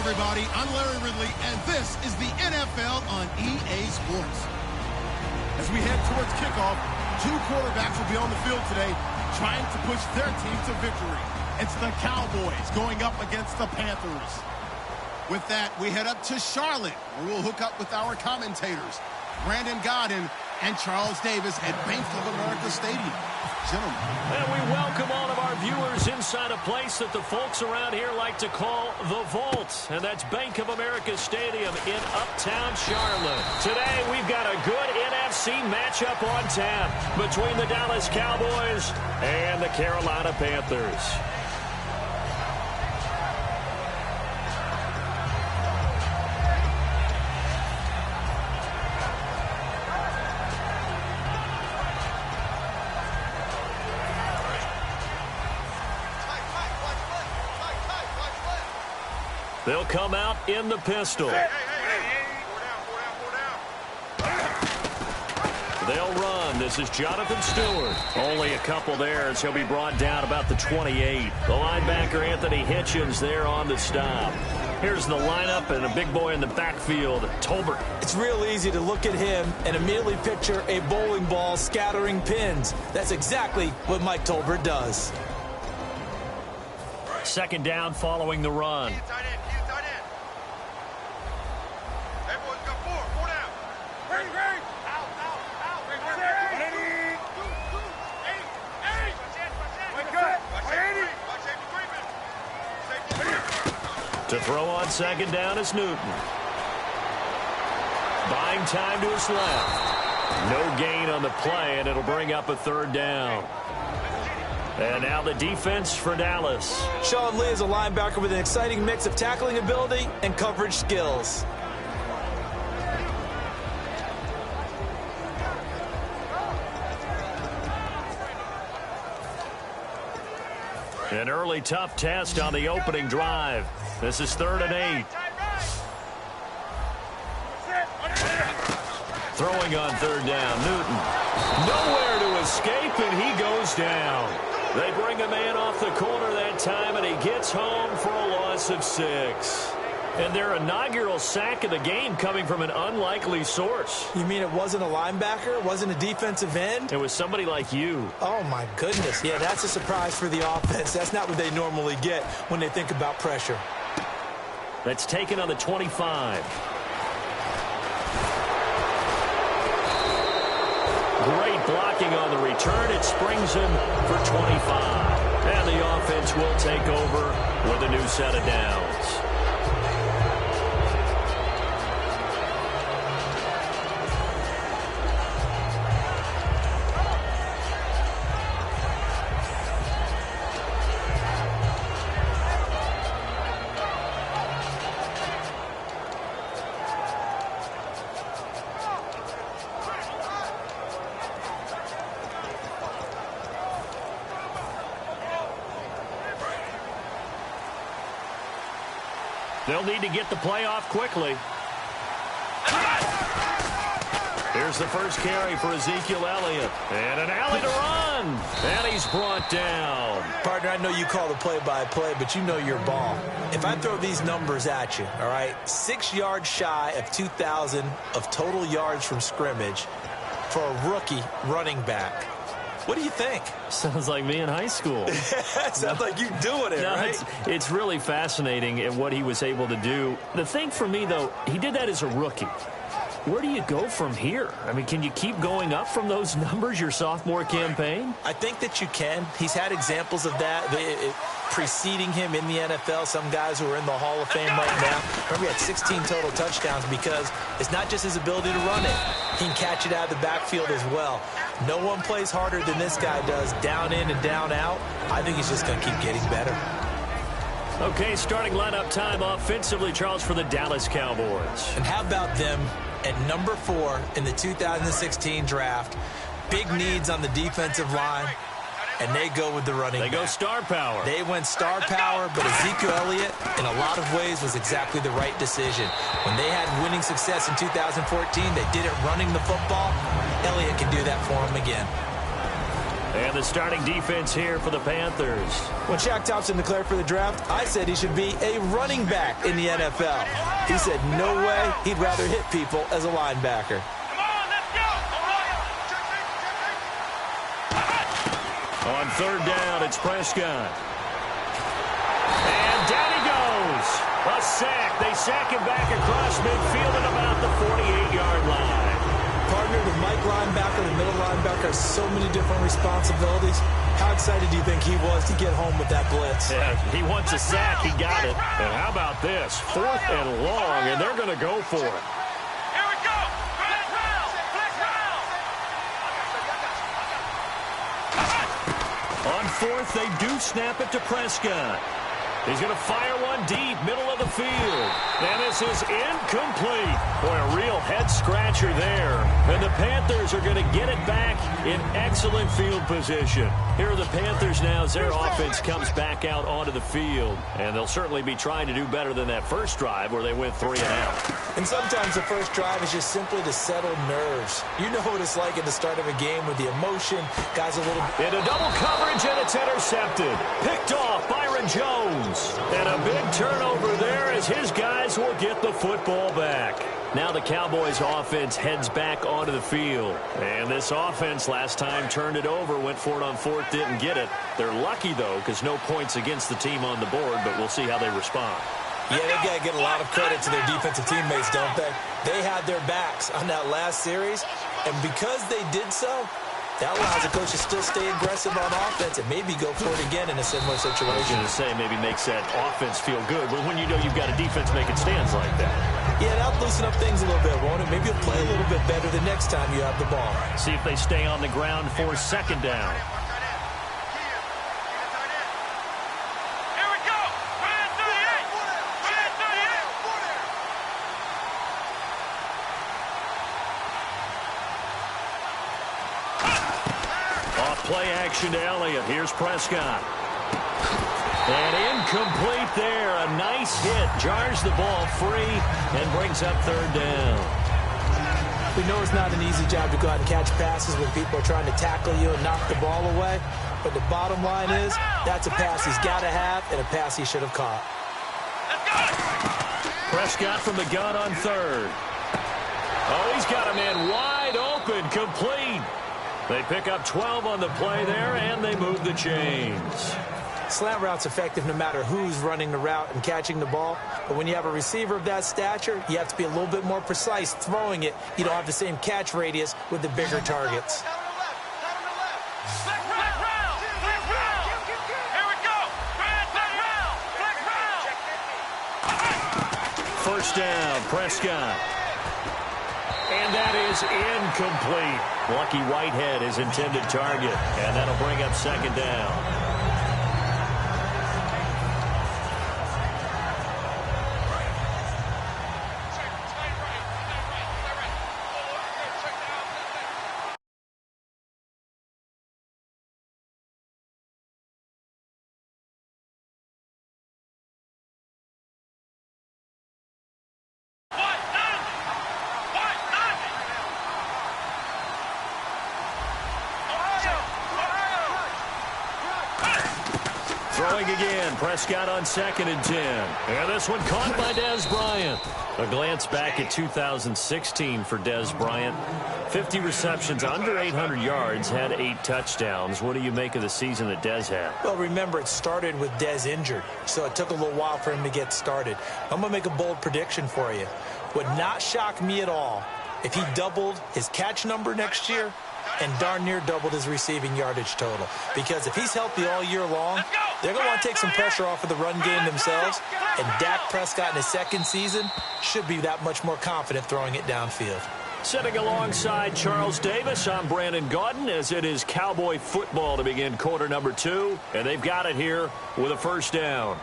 everybody. I'm Larry Ridley, and this is the NFL on EA Sports. As we head towards kickoff, two quarterbacks will be on the field today trying to push their team to victory. It's the Cowboys going up against the Panthers. With that, we head up to Charlotte, where we'll hook up with our commentators, Brandon Godden and Charles Davis at Bank of America Stadium. Gentlemen. And we welcome all of our viewers inside a place that the folks around here like to call the Vault. And that's Bank of America Stadium in Uptown Charlotte. Today, we've got a good NFC matchup on tap between the Dallas Cowboys and the Carolina Panthers. They'll come out in the pistol. They'll run. This is Jonathan Stewart. Only a couple there as he'll be brought down about the 28. The linebacker, Anthony Hitchens, there on the stop. Here's the lineup and a big boy in the backfield, Tolbert. It's real easy to look at him and immediately picture a bowling ball scattering pins. That's exactly what Mike Tolbert does. Second down following the run. To throw on second down is Newton. Buying time to his left. No gain on the play, and it'll bring up a third down. And now the defense for Dallas. Sean Lee is a linebacker with an exciting mix of tackling ability and coverage skills. An early tough test on the opening drive. This is 3rd and 8. Throwing on third down, Newton. Nowhere to escape, and he goes down. They bring a man off the corner that time, and he gets home for a loss of 6. And their inaugural sack of the game coming from an unlikely source. You mean it wasn't a linebacker? It wasn't a defensive end? It was somebody like you. Oh, my goodness. Yeah, that's a surprise for the offense. That's not what they normally get when they think about pressure. That's taken on the 25. Great blocking on the return. It springs him for 25. And the offense will take over with a new set of downs. They'll need to get the play off quickly. Here's the first carry for Ezekiel Elliott. And an alley to run. And he's brought down. Partner, I know you call the play-by-play, but you know your ball. If I throw these numbers at you, all right, 6 yards shy of 2,000 of total yards from scrimmage for a rookie running back. What do you think? Sounds like me in high school. Sounds like you doing it, right? It's really fascinating at what he was able to do. The thing for me, though, he did that as a rookie. Where do you go from here? I mean, can you keep going up from those numbers your sophomore campaign? I think that you can. He's had examples of that preceding him in the NFL. Some guys who are in the Hall of Fame right now. Remember, he had 16 total touchdowns because it's not just his ability to run it. He can catch it out of the backfield as well. No one plays harder than this guy does, down in and down out. I think he's just going to keep getting better. Okay, starting lineup time offensively, Charles, for the Dallas Cowboys. And how about them at number 4 in the 2016 draft? Big needs on the defensive line, and they go with the running back. They go star power. They went star power, but Ezekiel Elliott, in a lot of ways, was exactly the right decision. When they had winning success in 2014, they did it running the football. Elliott can do that for them again. And the starting defense here for the Panthers. When Shaq Thompson declared for the draft, I said he should be a running back in the NFL. He said no way, he'd rather hit people as a linebacker. On third down, it's Prescott. And down he goes. A sack. They sack him back across midfield at about the 48-yard line. Partner, the Mike linebacker, the middle linebacker, has so many different responsibilities. How excited do you think he was to get home with that blitz? Yeah, he wants a sack. He got it. And how about this? 4th and long, and they're going to go for it. Here we go. Flex round. On 4th, they do snap it to Prescott. He's going to fire one deep, middle of the field. And this is incomplete. Boy, a real head-scratcher there. And the Panthers are going to get it back in excellent field position. Here are the Panthers now as their offense comes back out onto the field. And they'll certainly be trying to do better than that first drive where they went 3 and out. And sometimes the first drive is just simply to settle nerves. You know what it's like at the start of a game with the emotion. Guys a little... Into double coverage, and it's intercepted. Picked off Byron Jones. And a big turnover there as his guys will get the football back. Now the Cowboys offense heads back onto the field. And this offense last time turned it over, went for it on 4th, didn't get it. They're lucky, though, because no points against the team on the board, but we'll see how they respond. Yeah, they got to get a lot of credit to their defensive teammates, don't they? They had their backs on that last series, and because they did so, that allows the coach to still stay aggressive on offense and maybe go for it again in a similar situation. I was going to say maybe makes that offense feel good, but when you know you've got a defense making stands like that. Yeah, that'll loosen up things a little bit, won't it? Maybe you'll play a little bit better the next time you have the ball. See if they stay on the ground for 2nd down. Here we go. Red 38. Red 38. Off play action to Elliott. Here's Prescott. And incomplete there. A nice hit. Jars the ball free and brings up 3rd down. We know it's not an easy job to go out and catch passes when people are trying to tackle you and knock the ball away. But the bottom line is, that's a pass he's got to have and a pass he should have caught. Prescott from the gun on 3rd. Oh, he's got a man wide open, complete. They pick up 12 on the play there, and they move the chains. Slant route's effective no matter who's running the route and catching the ball. But when you have a receiver of that stature, you have to be a little bit more precise throwing it. You don't have the same catch radius with the bigger targets. First down, Prescott. And that is incomplete. Lucky Whitehead, his intended target. And that'll bring up 2nd down. Throwing again, Prescott on 2nd and 10. And this one caught by Dez Bryant. A glance back at 2016 for Dez Bryant. 50 receptions, under 800 yards, had 8 touchdowns. What do you make of the season that Dez had? Well, remember, it started with Dez injured, so it took a little while for him to get started. I'm going to make a bold prediction for you. Would not shock me at all if he doubled his catch number next year and darn near doubled his receiving yardage total. Because if he's healthy all year long, they're going to want to take some pressure off of the run game themselves. And Dak Prescott in his 2nd season should be that much more confident throwing it downfield. Sitting alongside Charles Davis, I'm Brandon Gaudin, as it is Cowboy football to begin quarter number 2. And they've got it here with a first down.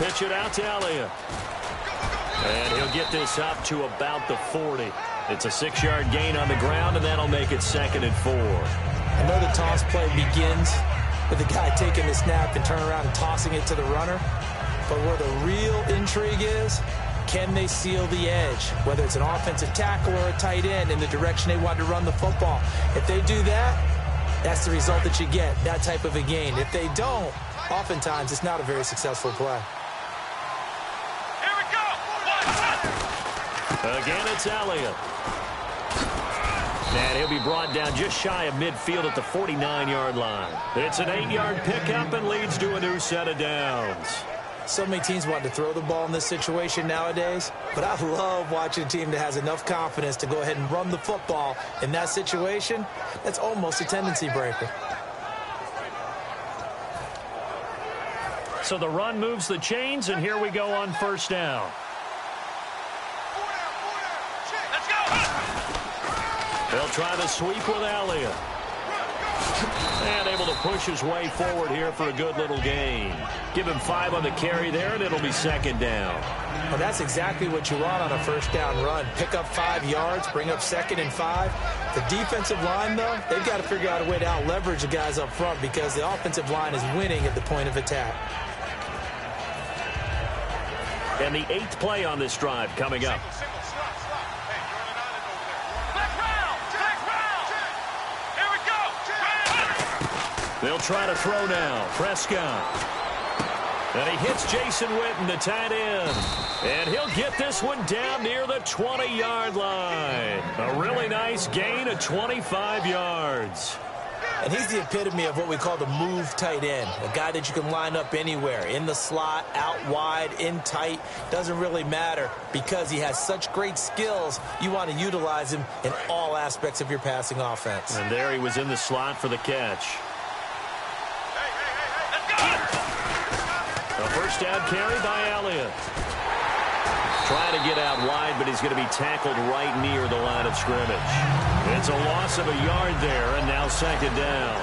pitch it out to Elliott. And he'll get this up to about the 40. It's a 6-yard gain on the ground, and that'll make it 2nd and 4. I know the toss play begins with the guy taking the snap and turning around and tossing it to the runner. But where the real intrigue is, can they seal the edge, whether it's an offensive tackle or a tight end, in the direction they want to run the football? If they do that, that's the result that you get, that type of a gain. If they don't, oftentimes it's not a very successful play. Here we go. Again, it's Elliott. And he'll be brought down just shy of midfield at the 49-yard line. It's an 8-yard pickup and leads to a new set of downs. So many teams want to throw the ball in this situation nowadays, but I love watching a team that has enough confidence to go ahead and run the football in that situation. That's almost a tendency breaker. So the run moves the chains, and here we go on 1st down. Let's go. They'll try the sweep with Elliott. And able to push his way forward here for a good little gain. Give him 5 on the carry there, and it'll be 2nd down. Well, that's exactly what you want on a 1st down run. Pick up 5 yards, bring up 2nd and 5. The defensive line, though, they've got to figure out a way to out-leverage the guys up front because the offensive line is winning at the point of attack. And the 8th play on this drive coming up. They'll try to throw now. Prescott. And he hits Jason Witten, the tight end. And he'll get this one down near the 20-yard line. A really nice gain of 25 yards. And he's the epitome of what we call the move tight end, a guy that you can line up anywhere, in the slot, out wide, in tight, doesn't really matter because he has such great skills. You want to utilize him in all aspects of your passing offense. And there he was in the slot for the catch. A 1st down carry by Elliott. Trying to get out wide, but he's going to be tackled right near the line of scrimmage. It's a loss of a yard there, and now 2nd down.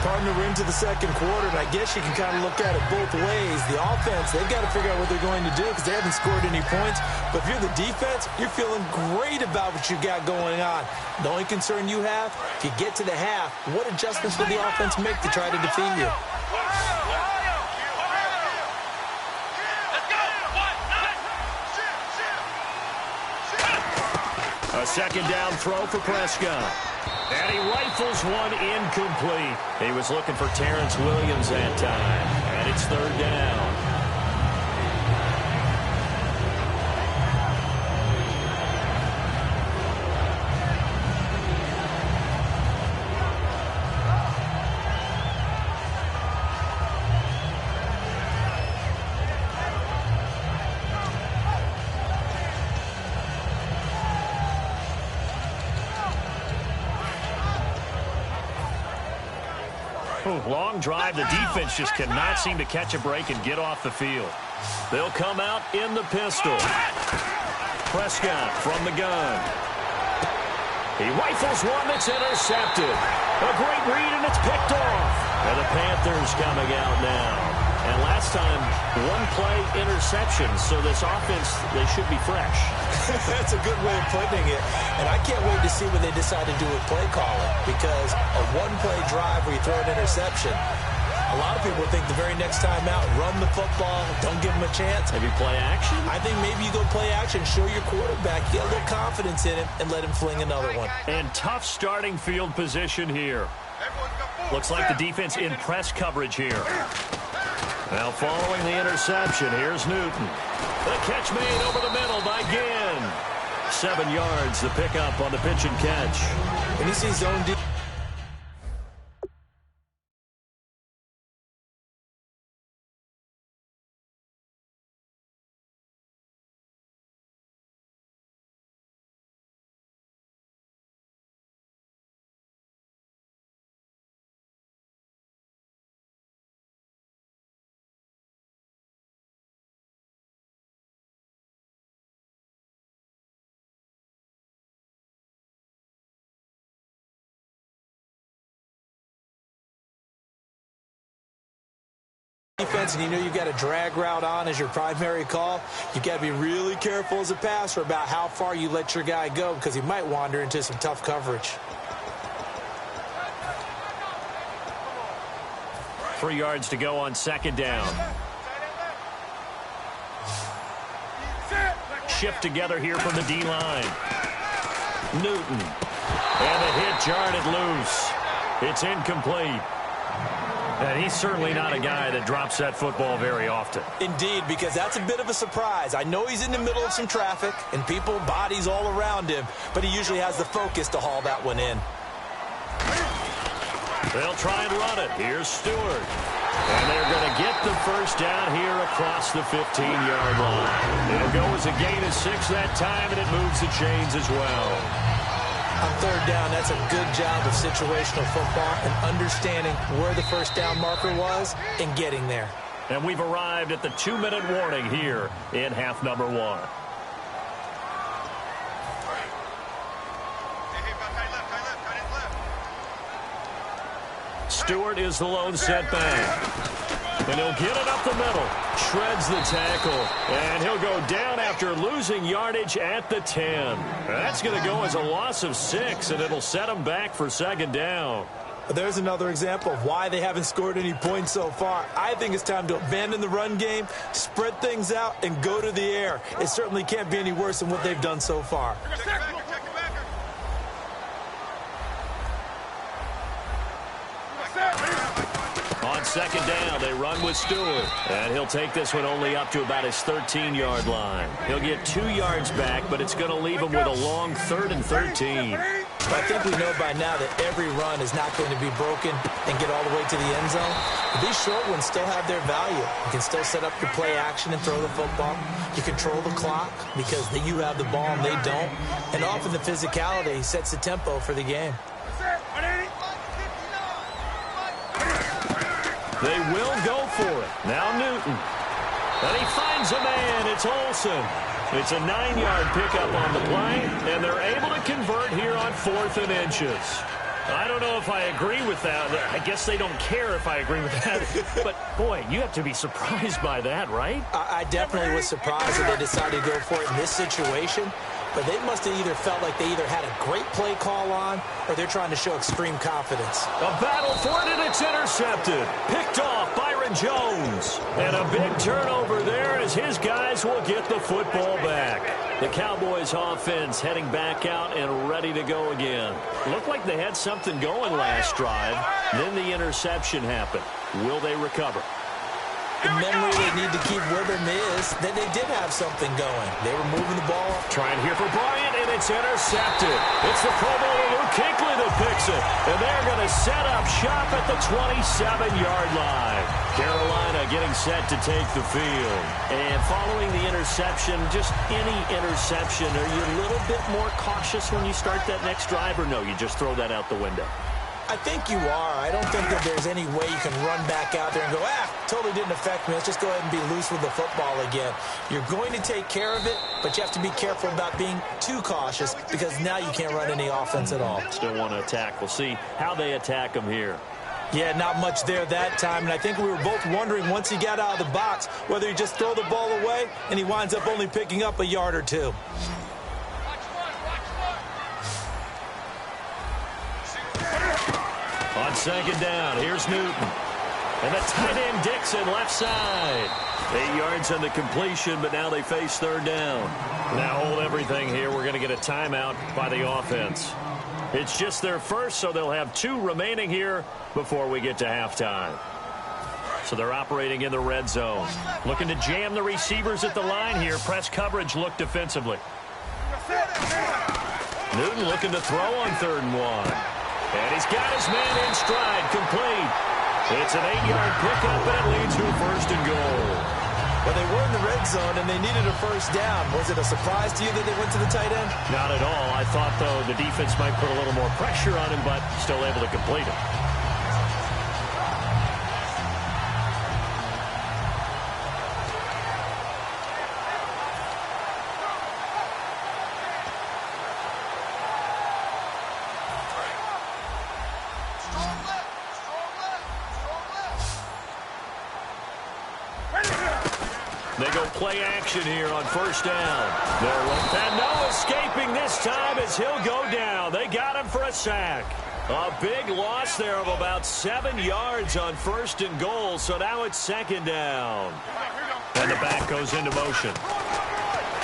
Partner, we're into the 2nd quarter, and I guess you can kind of look at it both ways. The offense, they've got to figure out what they're going to do because they haven't scored any points. But if you're the defense, you're feeling great about what you got going on. The only concern you have, if you get to the half, what adjustments will the offense make to try to defeat you? A 2nd down throw for Prescott. And he rifles one incomplete. He was looking for Terrence Williams that time. And it's 3rd down. Long drive. The defense just cannot seem to catch a break and get off the field. They'll come out in the pistol. Prescott from the gun. He rifles one that's intercepted. A great read, and it's picked off. And the Panthers coming out now. And last time, 1-play interception, so this offense, they should be fresh. That's a good way of putting it. And I can't wait to see what they decide to do with play calling because a 1-play drive where you throw an interception, a lot of people think the very next time out, run the football, don't give them a chance. Maybe play action? I think maybe you go play action, show your quarterback, get a little confidence in him, and let him fling another one. And tough starting field position here. Looks like the defense in press coverage here. Now following the interception, here's Newton. The catch made over the middle by Ginn. 7 yards, the pickup on the pitch and catch. When you see zone defense, defense and you know you've got a drag route on as your primary call, you've got to be really careful as a passer about how far you let your guy go because he might wander into some tough coverage. 3 yards to go on second down. Shift together here from the D-line. Newton. And the hit jarred loose. It's incomplete. And he's certainly not a guy that drops that football very often. Indeed, because that's a bit of a surprise. I know he's in the middle of some traffic and people, bodies all around him, but he usually has the focus to haul that one in. They'll try and run it. Here's Stewart. And they're going to get the first down here across the 15-yard line. It'll go as a gain of 6 that time, and it moves the chains as well. On third down, that's a good job of situational football and understanding where the first down marker was and getting there. And we've arrived at the 2-minute warning here in half number 1. Stewart is the lone setback. And he'll get it up the middle. Shreds the tackle. And he'll go down after losing yardage at the 10. That's going to go as a loss of 6, and it'll set him back for second down. There's another example of why they haven't scored any points so far. I think it's time to abandon the run game, spread things out, and go to the air. It certainly can't be any worse than what they've done so far. On second down, they run with Stewart. And he'll take this one only up to about his 13-yard line. He'll get 2 yards back, but it's going to leave him with a long 3rd and 13. I think we know by now that every run is not going to be broken and get all the way to the end zone. But these short ones still have their value. You can still set up your play action and throw the football. You control the clock because you have the ball and they don't. And often the physicality sets the tempo for the game. They will go for it. Now Newton. And he finds a man. It's Olsen. It's a 9-yard pickup on the play, and they're able to convert here on 4th and inches. I don't know if I agree with that. I guess they don't care if I agree with that. But, boy, you have to be surprised by that, right? I definitely was surprised that they decided to go for it in this situation. But they must have either felt like they either had a great play call on or they're trying to show extreme confidence. A battle for it, and it's intercepted. Picked off Byron Jones. And a big turnover there as his guys will get the football back. The Cowboys offense heading back out and ready to go again. Looked like they had something going last drive. Then the interception happened. Will they recover? The memory they need to keep with them is that they did have something going. They were moving the ball. Trying here for Bryant, and it's intercepted. It's the Pro Bowler Luke Kuechly that picks it. And they're going to set up shop at the 27-yard line. Carolina getting set to take the field. And following the interception, just any interception, are you a little bit more cautious when you start that next drive, or no, you just throw that out the window? I think you are. I don't think that there's any way you can run back out there and go, totally didn't affect me. Let's just go ahead and be loose with the football again. You're going to take care of it, but you have to be careful about being too cautious because now you can't run any offense at all. Still want to attack. We'll see how they attack him here. Yeah, not much there that time, and I think we were both wondering once he got out of the box whether he just throw the ball away and he winds up only picking up a yard or two. On second down, here's Newton. And the tight end Dixon left side. 8 yards on the completion, but now they face third down. Now hold everything here. We're going to get a timeout by the offense. It's just their first, so they'll have 2 remaining here before we get to halftime. So they're operating in the red zone. Looking to jam the receivers at the line here. Press coverage look defensively. Newton looking to throw on 3rd and 1. And he's got his man in stride, complete. It's an 8-yard pickup, and it leads to a 1st and goal. Well, they were in the red zone, and they needed a first down. Was it a surprise to you that they went to the tight end? Not at all. I thought, though, the defense might put a little more pressure on him, but still able to complete it. They go play action here on first down. And no escaping this time as he'll go down. They got him for a sack. A big loss there of about 7 yards on first and goal, so now it's second down. And the back goes into motion.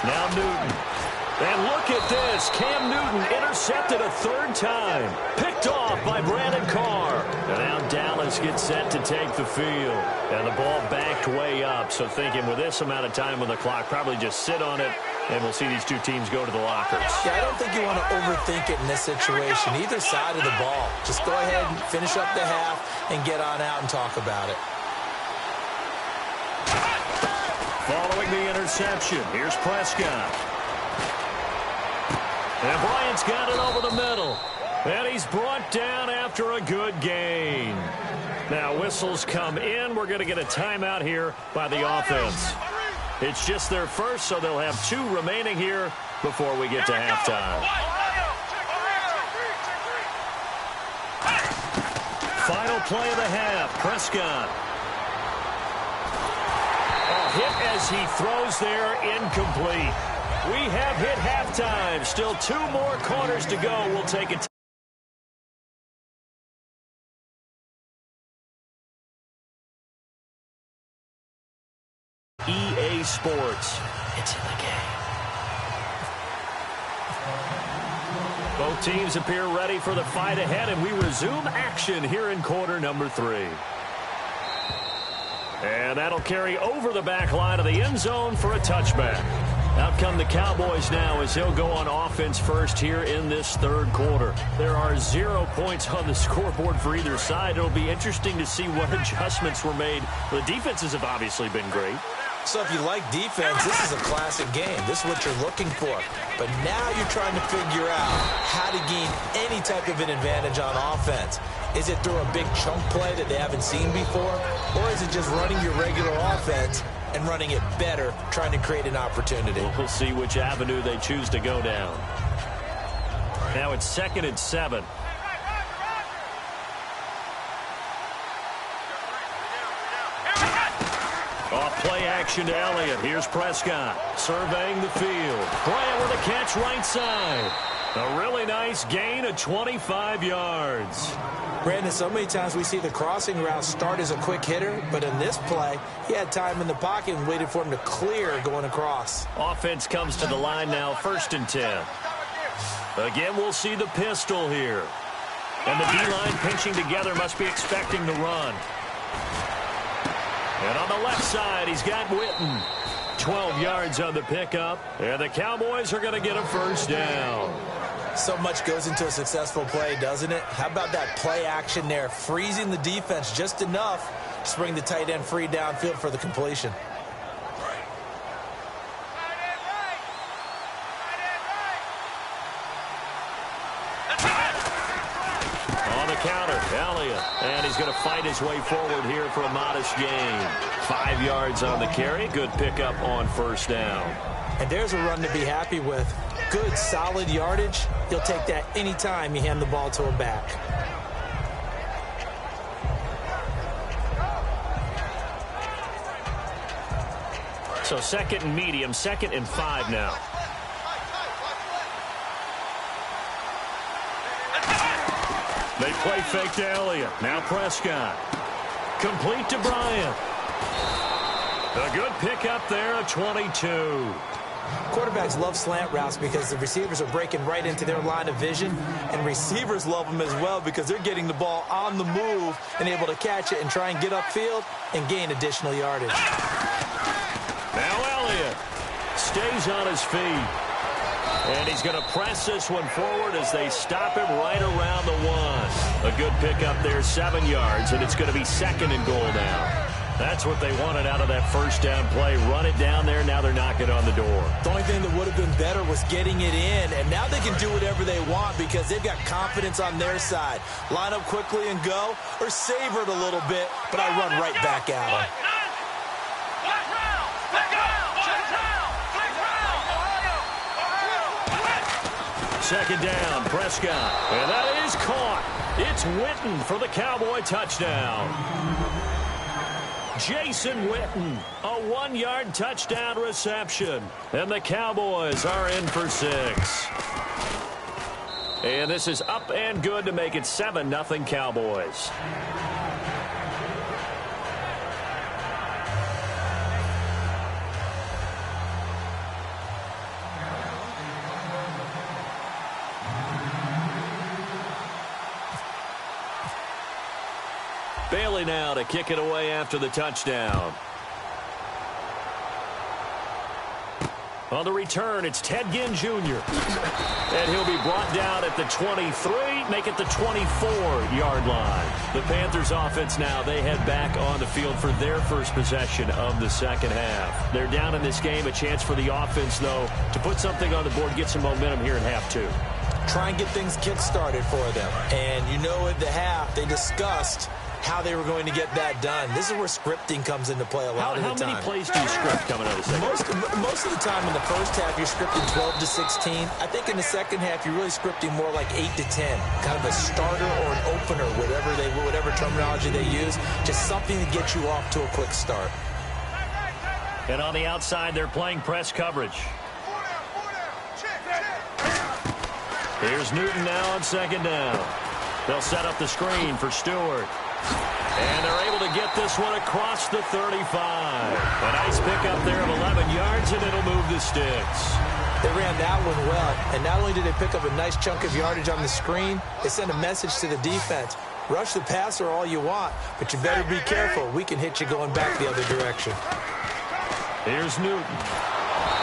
Now Newton. And look at this. Cam Newton intercepted a third time. Picked off by Brandon Carr. And now Dallas gets set to take the field. And the ball backed way up. So thinking with this amount of time on the clock, probably just sit on it. And we'll see these two teams go to the lockers. Yeah, I don't think you want to overthink it in this situation. Either side of the ball. Just go ahead and finish up the half and get on out and talk about it. Following the interception, here's Prescott. And Bryant's got it over the middle. And he's brought down after a good gain. Now whistles come in. We're going to get a timeout here by the offense. It's just their first, so they'll have 2 remaining here before we get to halftime. Final play of the half. Prescott. A hit as he throws there, incomplete. We have hit halftime. Still 2 more quarters to go. We'll take it. EA Sports. It's in the game. Both teams appear ready for the fight ahead, and we resume action here in quarter number 3. And that'll carry over the back line of the end zone for a touchback. Out come the Cowboys now as he'll go on offense first here in this third quarter. There are 0 points on the scoreboard for either side. It'll be interesting to see what adjustments were made. The defenses have obviously been great. So if you like defense, this is a classic game. This is what you're looking for. But now you're trying to figure out how to gain any type of an advantage on offense. Is it through a big chunk play that they haven't seen before? Or is it just running your regular offense and running it better, trying to create an opportunity? We'll see which avenue they choose to go down. Now it's 2nd and 7. Off play action to Elliott. Here's Prescott surveying the field. Bryant with a catch right side. A really nice gain of 25 yards. Brandon, so many times we see the crossing route start as a quick hitter, but in this play, he had time in the pocket and waited for him to clear going across. Offense comes to the line now, 1st and 10. Again, we'll see the pistol here. And the D-line pinching together, must be expecting the run. And on the left side, he's got Witten. 12 yards on the pickup. And the Cowboys are going to get a first down. So much goes into a successful play, doesn't it? How about that play action there, freezing the defense just enough to bring the tight end free downfield for the completion. On the counter, Elliott. And he's going to fight his way forward here for a modest gain. 5 yards on the carry. Good pickup on first down. And there's a run to be happy with. Good, solid yardage. He'll take that anytime you hand the ball to a back. So 2nd and medium, 2nd and 5 now. They play fake to Elliott. Now Prescott. Complete to Bryant. A good pickup there at 22. Quarterbacks love slant routes because the receivers are breaking right into their line of vision, and receivers love them as well because they're getting the ball on the move and able to catch it and try and get upfield and gain additional yardage. Now Elliott stays on his feet. And he's going to press this one forward as they stop him right around the 1. A good pickup there, 7 yards, and it's going to be 2nd and goal now. That's what they wanted out of that first down play. Run it down there. Now they're knocking on the door. The only thing that would have been better was getting it in, and now they can do whatever they want because they've got confidence on their side. Line up quickly and go, or savor it a little bit, but I run right back at them. Second down, Prescott. And that is caught. It's Witten for the Cowboy touchdown. Jason Witten, a 1-yard touchdown reception. And the Cowboys are in for 6. And this is up and good to make it 7-0 Cowboys. Bailey now to kick it away after the touchdown. On the return, it's Ted Ginn Jr. And he'll be brought down at the 23, make it the 24-yard line. The Panthers offense now, they head back on the field for their first possession of the second half. They're down in this game, a chance for the offense, though, to put something on the board, get some momentum here in half 2. Try and get things kick-started for them. And you know at the half, they discussed how they were going to get that done. This is where scripting comes into play a lot of the time. How many plays do you script coming out of the second half? Most of the time in the first half, you're scripting 12 to 16. I think in the second half, you're really scripting more like 8 to 10. Kind of a starter or an opener, whatever terminology they use. Just something to get you off to a quick start. And on the outside, they're playing press coverage. Here's Newton now on second down. They'll set up the screen for Stewart. And they're able to get this one across the 35. A nice pickup there of 11 yards, and it'll move the sticks. They ran that one well, and not only did they pick up a nice chunk of yardage on the screen, they sent a message to the defense. Rush the passer all you want, but you better be careful. We can hit you going back the other direction. Here's Newton.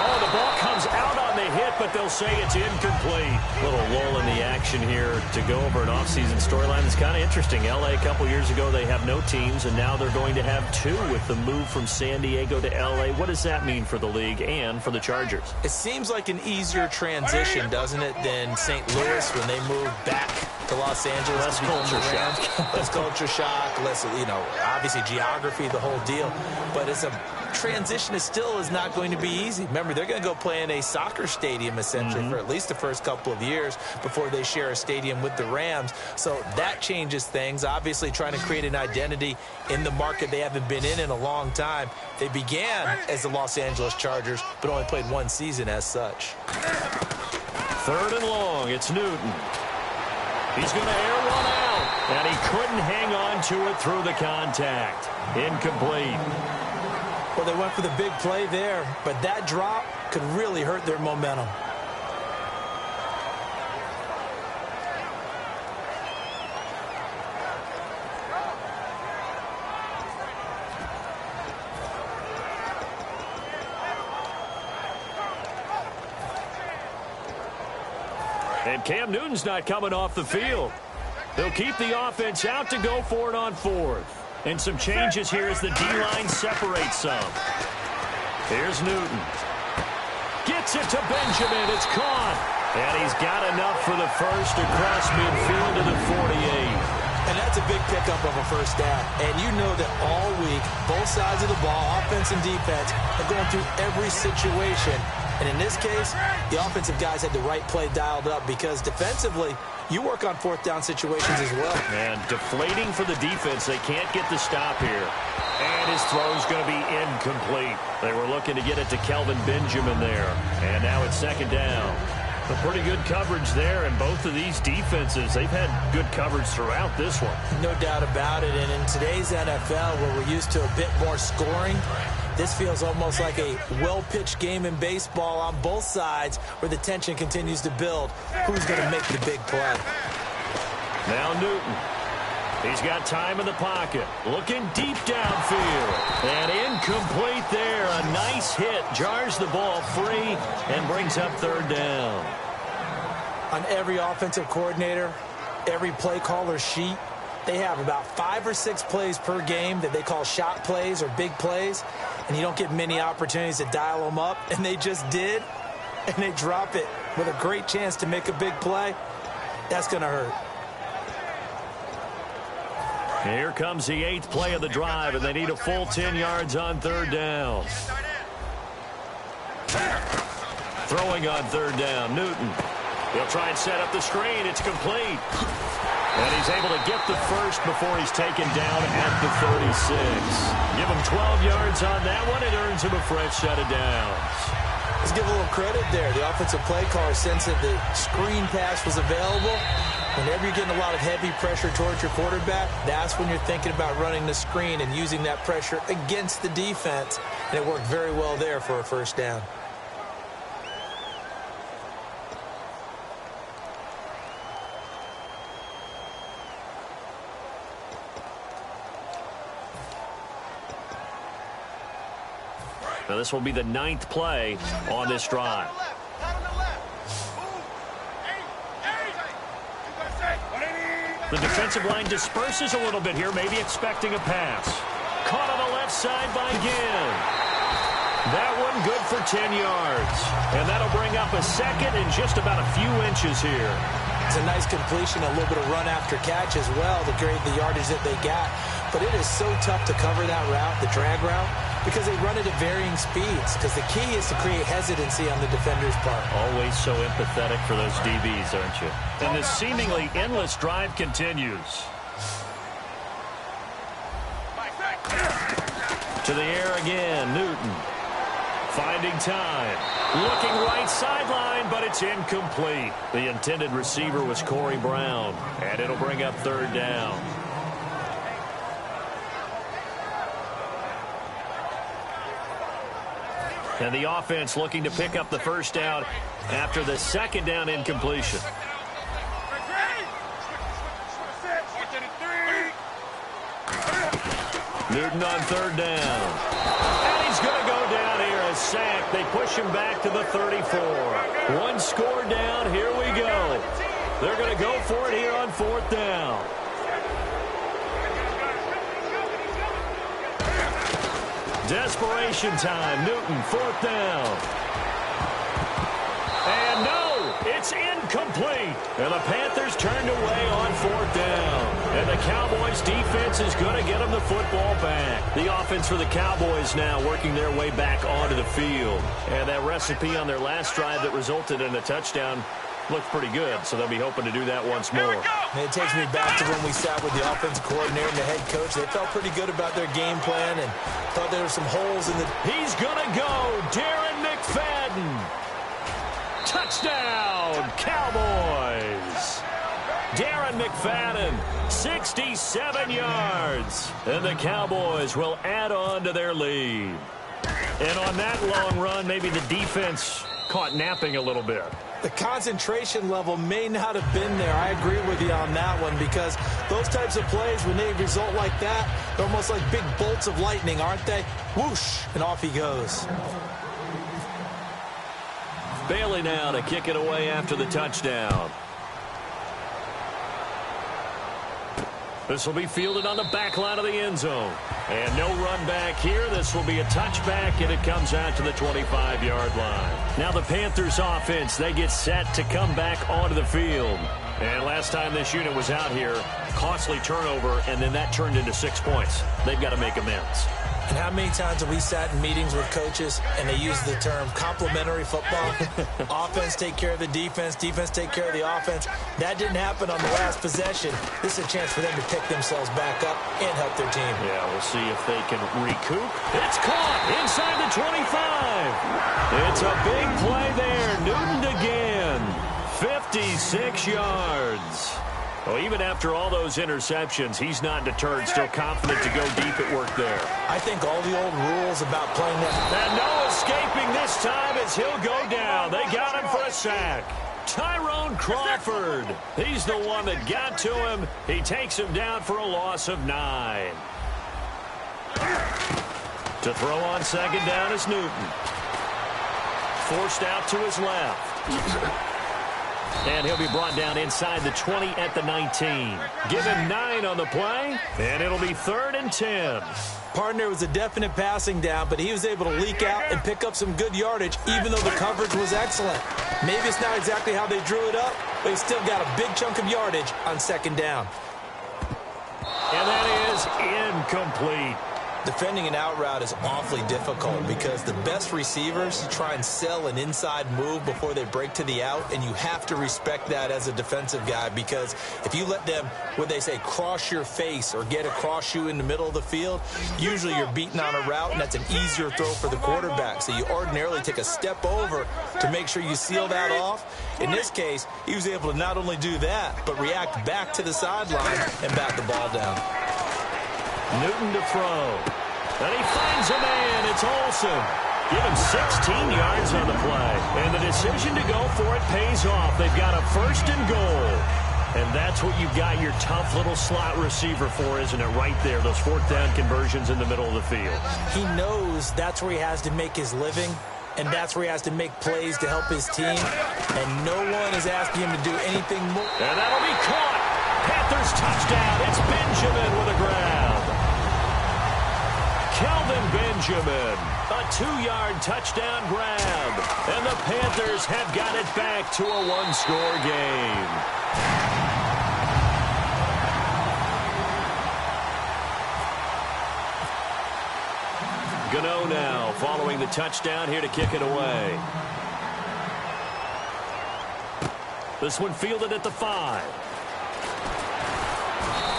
Oh, the ball comes out on the hit, but they'll say it's incomplete. Little lull in the action here to go over an offseason storyline. It's kind of interesting. L.A. a couple years ago, they have no teams, and now they're going to have 2 with the move from San Diego to L.A. What does that mean for the league and for the Chargers? It seems like an easier transition, doesn't it, than St. Louis when they moved back to Los Angeles. Less culture shock. Less culture shock, less, obviously geography, the whole deal. But it's a transition is not going to be easy. Remember, they're going to go play in a soccer stadium, essentially, for at least the first couple of years before they share a stadium with the Rams. So that changes things. Obviously, trying to create an identity in the market they haven't been in a long time. They began as the Los Angeles Chargers, but only played 1 season as such. 3rd and long. It's Newton. He's going to air one out, and he couldn't hang on to it through the contact. Incomplete. Well, they went for the big play there, but that drop could really hurt their momentum. And Cam Newton's not coming off the field. They'll keep the offense out to go for it on 4th. And some changes here as the D-line separates some. Here's Newton. Gets it to Benjamin. It's caught. And he's got enough for the first across midfield to the 48. And that's a big pickup of a first down. And you know that all week, both sides of the ball, offense and defense, are going through every situation. And in this case, the offensive guys had the right play dialed up because defensively, you work on 4th down situations as well. And deflating for the defense. They can't get the stop here. And his throw's going to be incomplete. They were looking to get it to Kelvin Benjamin there. And now it's 2nd down. A pretty good coverage there, and both of these defenses, they've had good coverage throughout this one. No doubt about it, and in today's NFL, where we're used to a bit more scoring, this feels almost like a well-pitched game in baseball on both sides where the tension continues to build. Who's going to make the big play? Now Newton. He's got time in the pocket. Looking deep downfield. And incomplete there. A nice hit. Jars the ball free and brings up 3rd down. On every offensive coordinator, every play caller sheet, they have about 5 or 6 plays per game that they call shot plays or big plays. And you don't get many opportunities to dial them up. And they just did. And they drop it with a great chance to make a big play. That's going to hurt. Here comes the 8th play of the drive, and they need a full 10 yards on 3rd down. Throwing on 3rd down, Newton. He'll try and set up the screen. It's complete. And he's able to get the first before he's taken down at the 36. Give him 12 yards on that one. It earns him a fresh set of downs. Let's give a little credit there. The offensive play caller sensed that the screen pass was available. Whenever you're getting a lot of heavy pressure towards your quarterback, that's when you're thinking about running the screen and using that pressure against the defense. And it worked very well there for a first down. Now this will be the 9th play on this drive. The defensive line disperses a little bit here, maybe expecting a pass. Caught on the left side by Ginn. That one good for 10 yards. And that'll bring up a second and just about a few inches here. It's a nice completion, a little bit of run after catch as well to create the yardage that they got. But it is so tough to cover that route, the drag route, because they run it at varying speeds. Because the key is to create hesitancy on the defender's part. Always so empathetic for those DBs, aren't you? And this seemingly endless drive continues. To the air again, Newton. Finding time. Looking right sideline, but it's incomplete. The intended receiver was Corey Brown. And it'll bring up 3rd down. And the offense looking to pick up the first down after the 2nd down incompletion. Newton on 3rd down. And he's going to go down here, a sack. They push him back to the 34. One score down. Here we go. They're going to go for it here on 4th down. Desperation time. Newton, 4th down. And no, it's incomplete. And the Panthers turned away on 4th down. And the Cowboys defense is going to get them the football back. The offense for the Cowboys now working their way back onto the field. And that recipe on their last drive that resulted in a touchdown looked pretty good, so they'll be hoping to do that once more. And it takes me back to when we sat with the offensive coordinator and the head coach. They felt pretty good about their game plan and thought there were some holes in the... He's going to go. Darren McFadden. Touchdown, Cowboys. Darren McFadden, 67 yards. And the Cowboys will add on to their lead. And on that long run, maybe the defense caught napping a little bit. The concentration level may not have been there. I agree with you on that one because those types of plays, when they result like that, they're almost like big bolts of lightning, aren't they? Whoosh, and off he goes. Bailey now to kick it away after the touchdown. This will be fielded on the back line of the end zone. And no run back here. This will be a touchback, and it comes out to the 25-yard line. Now the Panthers offense, they get set to come back onto the field. And last time this unit was out here, costly turnover, and then that turned into 6 points. They've got to make amends. And how many times have we sat in meetings with coaches and they use the term complementary football? Offense take care of the defense, defense take care of the offense. That didn't happen on the last possession. This is a chance for them to pick themselves back up and help their team. Yeah, we'll see if they can recoup. It's caught inside the 25. It's a big play there. Newton again. 56 yards. Well, even after all those interceptions, he's not deterred, still confident to go deep at work there. I think all the old rules about playing that. And no escaping this time as he'll go down. They got him for a sack. Tyrone Crawford. He's the one that got to him. He takes him down for a loss of 9. To throw on 2nd down is Newton. Forced out to his left. And he'll be brought down inside the 20 at the 19. Give him 9 on the play, and it'll be 3rd and 10. Partner was a definite passing down, but he was able to leak out and pick up some good yardage, even though the coverage was excellent. Maybe it's not exactly how they drew it up, but he still got a big chunk of yardage on 2nd down. And that is incomplete. Defending an out route is awfully difficult because the best receivers try and sell an inside move before they break to the out, and you have to respect that as a defensive guy, because if you let them, what they say, cross your face or get across you in the middle of the field, usually you're beating on a route, and that's an easier throw for the quarterback. So you ordinarily take a step over to make sure you seal that off. In this case, he was able to not only do that, but react back to the sideline and bat the ball down. Newton to throw. And he finds a man. It's Olsen. Give him 16 yards on the play. And the decision to go for it pays off. They've got a 1st and goal. And that's what you've got your tough little slot receiver for, isn't it? Right there, those 4th down conversions in the middle of the field. He knows that's where he has to make his living, and that's where he has to make plays to help his team. And no one is asking him to do anything more. And that'll be caught. Panthers touchdown. It's Benjamin with a grab. Kelvin Benjamin, a 2-yard touchdown grab. And the Panthers have got it back to a 1-score game. Gano now following the touchdown here to kick it away. This one fielded at the 5.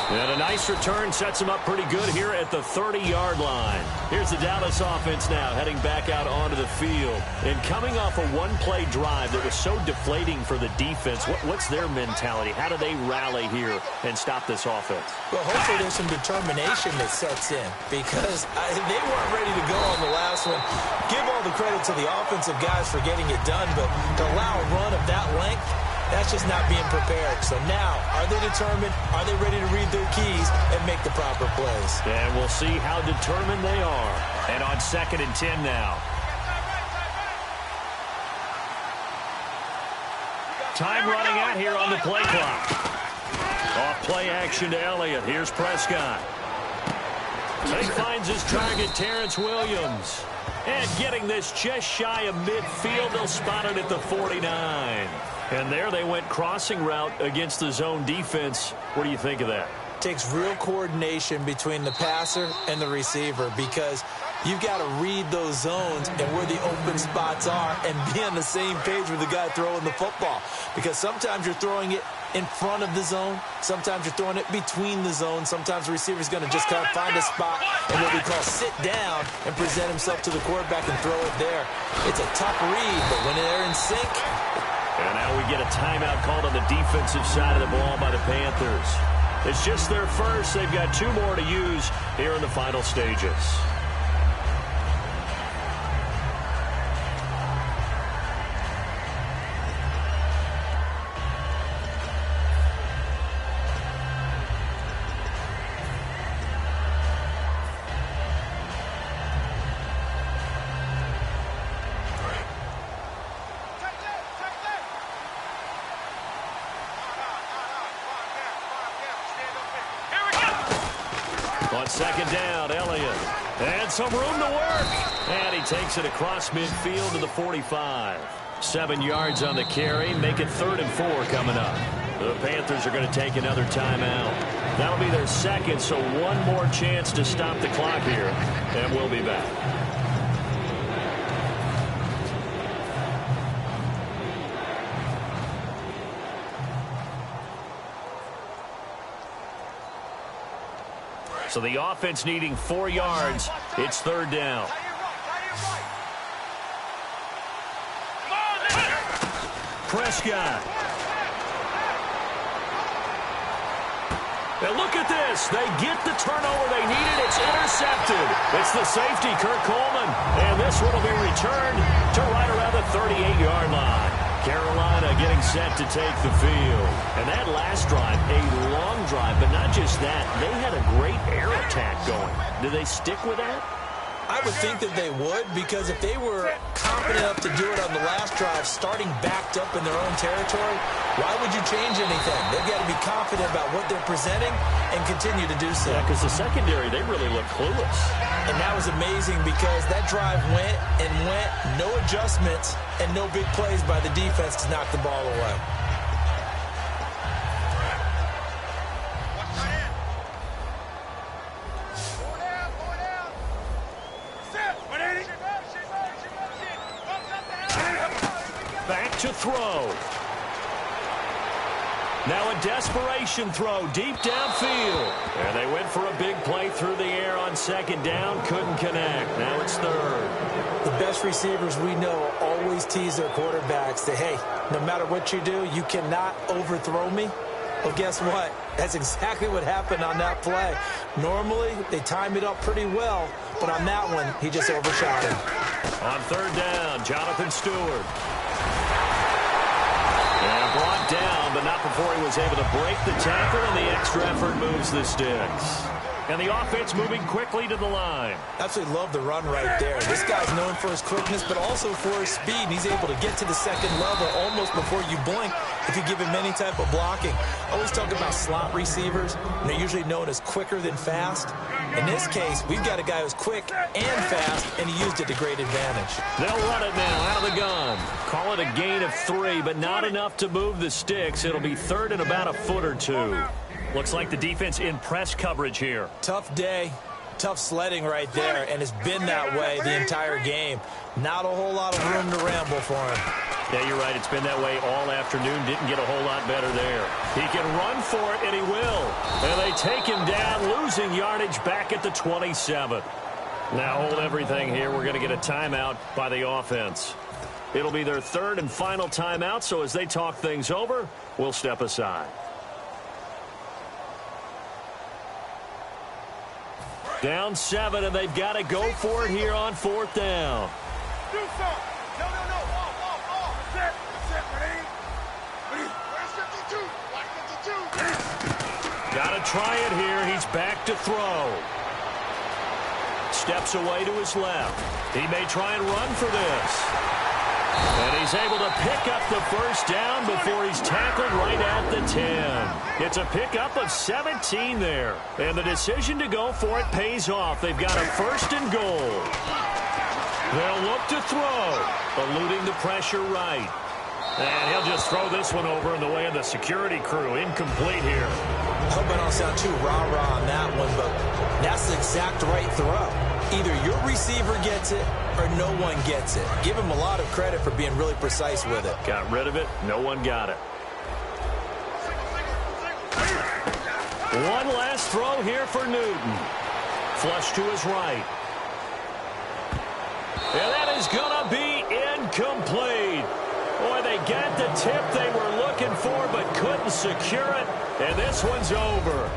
And a nice return sets him up pretty good here at the 30-yard line. Here's the Dallas offense now heading back out onto the field. And coming off a one-play drive that was so deflating for the defense, what's their mentality? How do they rally here and stop this offense? Well, hopefully there's some determination that sets in, because they weren't ready to go on the last one. Give all the credit to the offensive guys for getting it done, but to allow a run of that length, that's just not being prepared. So now, are they determined? Are they ready to read their keys and make the proper plays? And we'll see how determined they are. And on 2nd and 10 now. Time running out here on the play clock. Off play action to Elliott. Here's Prescott. He finds his target, Terrence Williams. And getting this just shy of midfield, they'll spot it at the 49. And there they went crossing route against the zone defense. What do you think of that? Takes real coordination between the passer and the receiver, because you've got to read those zones and where the open spots are and be on the same page with the guy throwing the football. Because sometimes you're throwing it in front of the zone. Sometimes you're throwing it between the zones. Sometimes the receiver's going to just kind of find a spot and what we call sit down and present himself to the quarterback and throw it there. It's a tough read, but when they're in sync. And now we get a timeout called on the defensive side of the ball by the Panthers. It's just their first. They've got 2 more to use here in the final stages. On 2nd down, Elliott. And some room to work. And he takes it across midfield to the 45. 7 yards on the carry. Make it 3rd and 4 coming up. The Panthers are going to take another timeout. That'll be their 2nd, so 1 more chance to stop the clock here. And we'll be back. So the offense needing 4 yards. It's 3rd down. Prescott. Now look at this. They get the turnover they needed. It's intercepted. It's the safety, Kirk Coleman. And this one will be returned to right around the 38-yard line. Carolina getting set to take the field. And that last drive, a long drive, but not just that. They had a great air attack going. Do they stick with that? I would think that they would, because if they were confident enough to do it on the last drive, starting backed up in their own territory, why would you change anything? They've got to be confident about what they're presenting and continue to do so. Yeah, because the secondary, they really look clueless. And that was amazing, because that drive went and went, no adjustments and no big plays by the defense to knock the ball away. to throw. Now a desperation throw deep downfield. And they went for a big play through the air on second down. Couldn't connect. Now it's third. The best receivers we know always tease their quarterbacks that, hey, no matter what you do, you cannot overthrow me. Well, guess what? That's exactly what happened on that play. Normally, they time it up pretty well, but on that one, he just overshot him. On third down, Jonathan Stewart. And brought down, but not before he was able to break the tackle, and the extra effort moves the sticks. And the offense moving quickly to the line. Absolutely love the run right there. This guy's known for his quickness, but also for his speed. And he's able to get to the second level almost before you blink if you give him any type of blocking. I always talk about slot receivers, and they're usually known as quicker than fast. In this case, we've got a guy who's quick and fast, and he used it to great advantage. They'll run it now out of the gun. Call it a gain of 3, but not enough to move the sticks. It'll be third and about a foot or 2. Looks like the defense in press coverage here. Tough day, tough sledding right there, and it's been that way the entire game. Not a whole lot of room to ramble for him. Yeah, you're right. It's been that way all afternoon. Didn't get a whole lot better there. He can run for it, and he will. And they take him down, losing yardage back at the 27. Now hold everything here. We're going to get a timeout by the offense. It'll be their third and final timeout, so as they talk things over, we'll step aside. Down 7, and they've got to go for it here on fourth down. Do something. No. Off. That's it, Ready? Where's 52? Like 52. Got to try it here. He's back to throw. Steps away to his left. He may try and run for this. And he's able to pick up the first down before he's tackled right at the 10. It's a pickup of 17 there. And the decision to go for it pays off. They've got a first and goal. They'll look to throw, eluding the pressure right. And he'll just throw this one over in the way of the security crew. Incomplete here. I hope I don't sound too rah-rah on that one, but that's the exact right throw. Either your receiver gets it or no one gets it. Give him a lot of credit for being really precise with it. Got rid of it. No one got it. One last throw here for Newton. Flush to his right. And that is going to be incomplete. Boy, they got the tip they were looking for but couldn't secure it. And this one's over.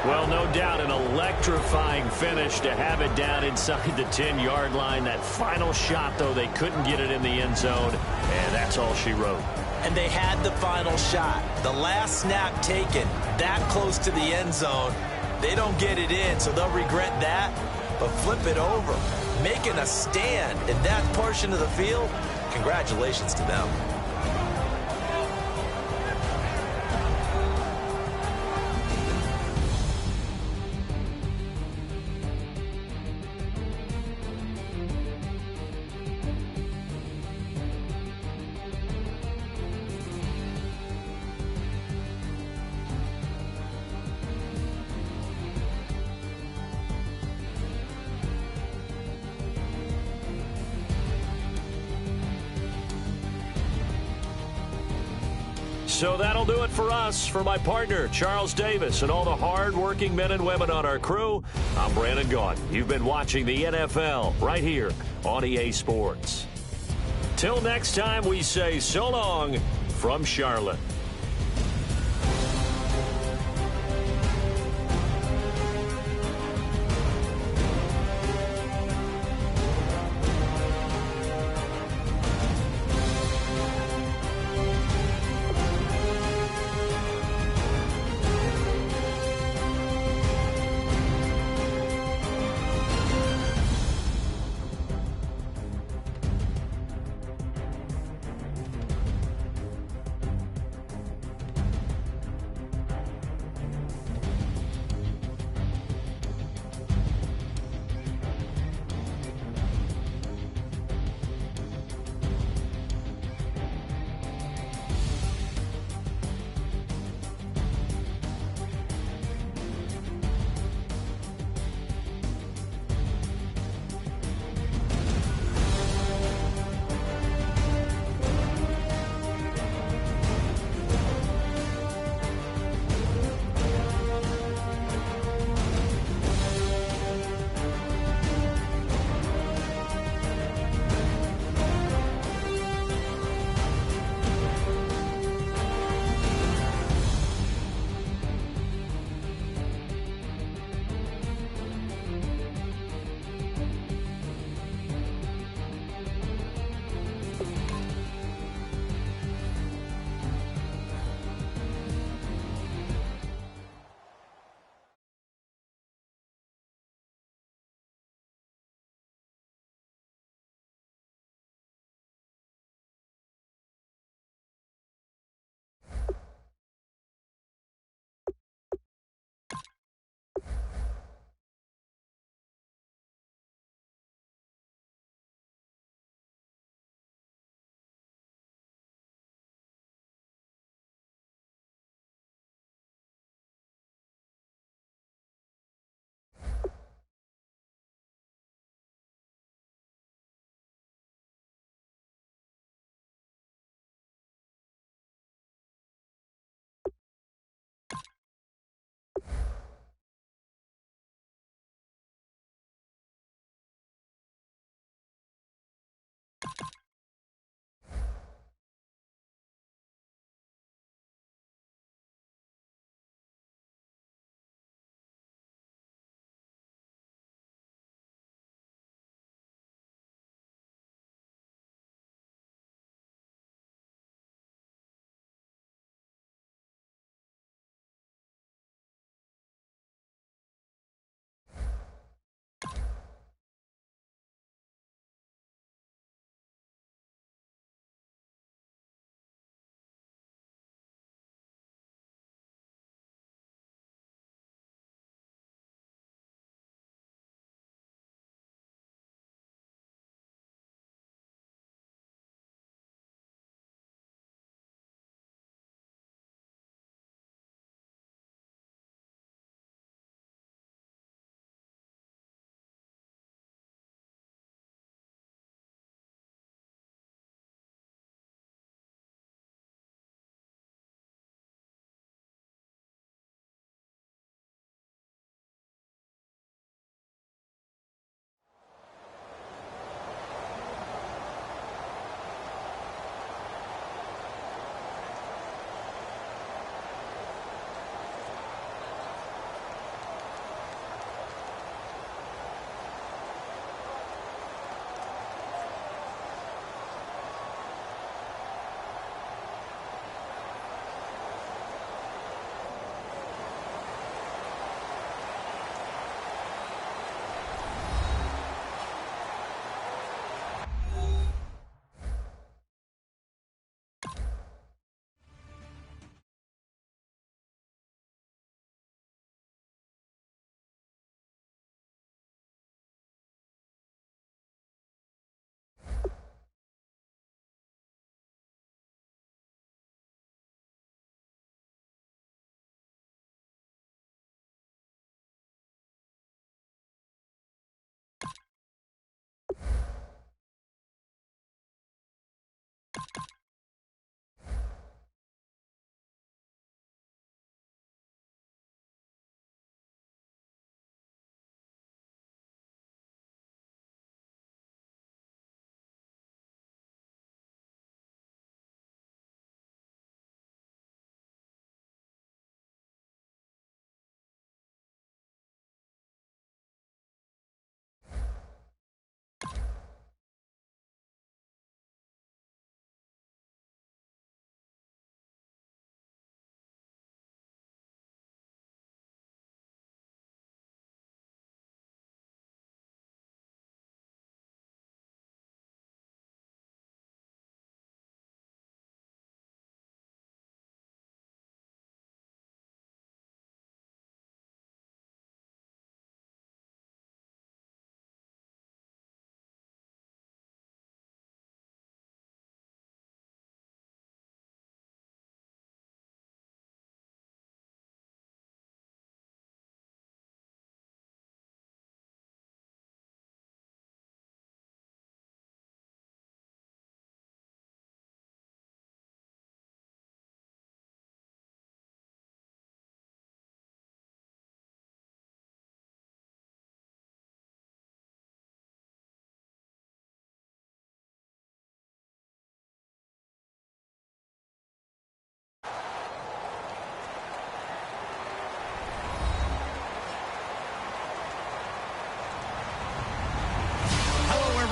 Well, no doubt an electrifying finish to have it down inside the 10-yard line. That final shot, though, they couldn't get it in the end zone. And that's all she wrote. And they had the final shot. The last snap taken that close to the end zone. They don't get it in, so they'll regret that. But flip it over. Making a stand in that portion of the field, congratulations to them. So that'll do it for us. For my partner, Charles Davis, and all the hard-working men and women on our crew, I'm Brandon Gaudin. You've been watching the NFL right here on EA Sports. Till next time, we say so long from Charlotte.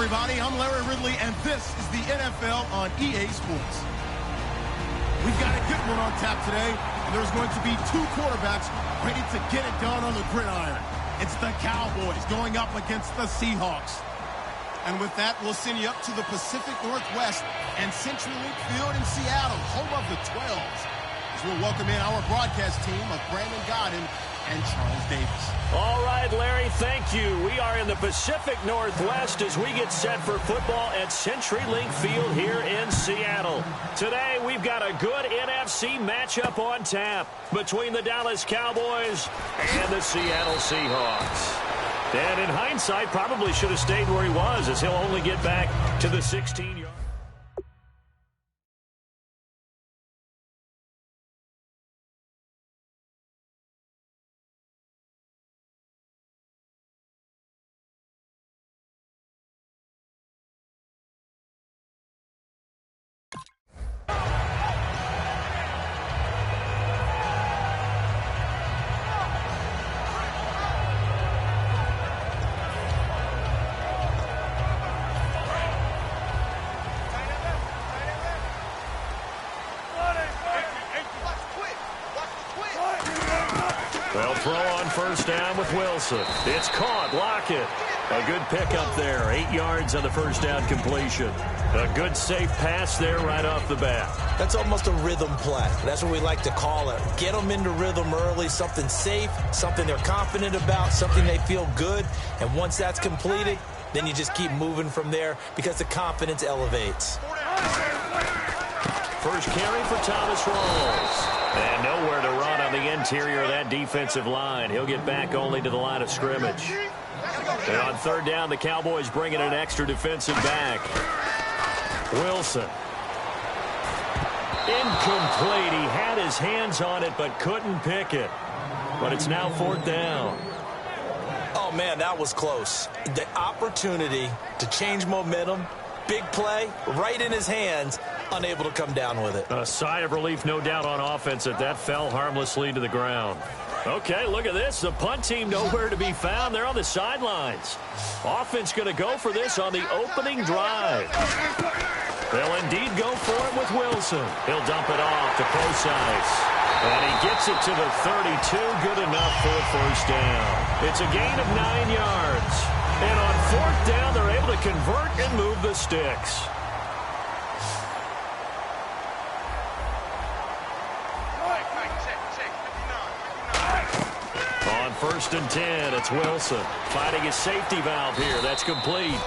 everybody. I'm Larry Ridley, and this is the NFL on EA Sports. We've got a good one on tap today, and there's going to be two quarterbacks ready to get it done on the gridiron. It's the Cowboys going up against the Seahawks. And with that, we'll send you up to the Pacific Northwest and Century Link Field in Seattle, home of the 12s. As we'll welcome in our broadcast team of Brandon Godden and Charles Davis. All right, Larry, thank you. We are in the Pacific Northwest as we get set for football at CenturyLink Field here in Seattle. Today, we've got a good NFC matchup on tap between the Dallas Cowboys and the Seattle Seahawks. And in hindsight, probably should have stayed where he was, as he'll only get back to the 16-yard. Well, throw on first down with Wilson. It's caught. Lockett. A good pickup there. 8 yards on the first down completion. A good safe pass there right off the bat. That's almost a rhythm play. That's what we like to call it. Get them into rhythm early, something safe, something they're confident about, something they feel good. And once that's completed, then you just keep moving from there because the confidence elevates. First carry for Thomas Rawls. And nowhere to run on the interior of that defensive line. He'll get back only to the line of scrimmage. And on third down, the Cowboys bring in an extra defensive back. Wilson. Incomplete. He had his hands on it but couldn't pick it. But it's now fourth down. Oh, man, that was close. The opportunity to change momentum, big play, right in his hands, unable to come down with it. A sigh of relief, no doubt, on offense that fell harmlessly to the ground. Okay, look at this. The punt team nowhere to be found. They're on the sidelines. Offense going to go for this on the opening drive. They'll indeed go for it with Wilson. He'll dump it off to Posey's. And he gets it to the 32. Good enough for a first down. It's a gain of 9 yards. And on fourth down, they're able to convert and move the sticks. First and 10, it's Wilson fighting his safety valve here. That's complete.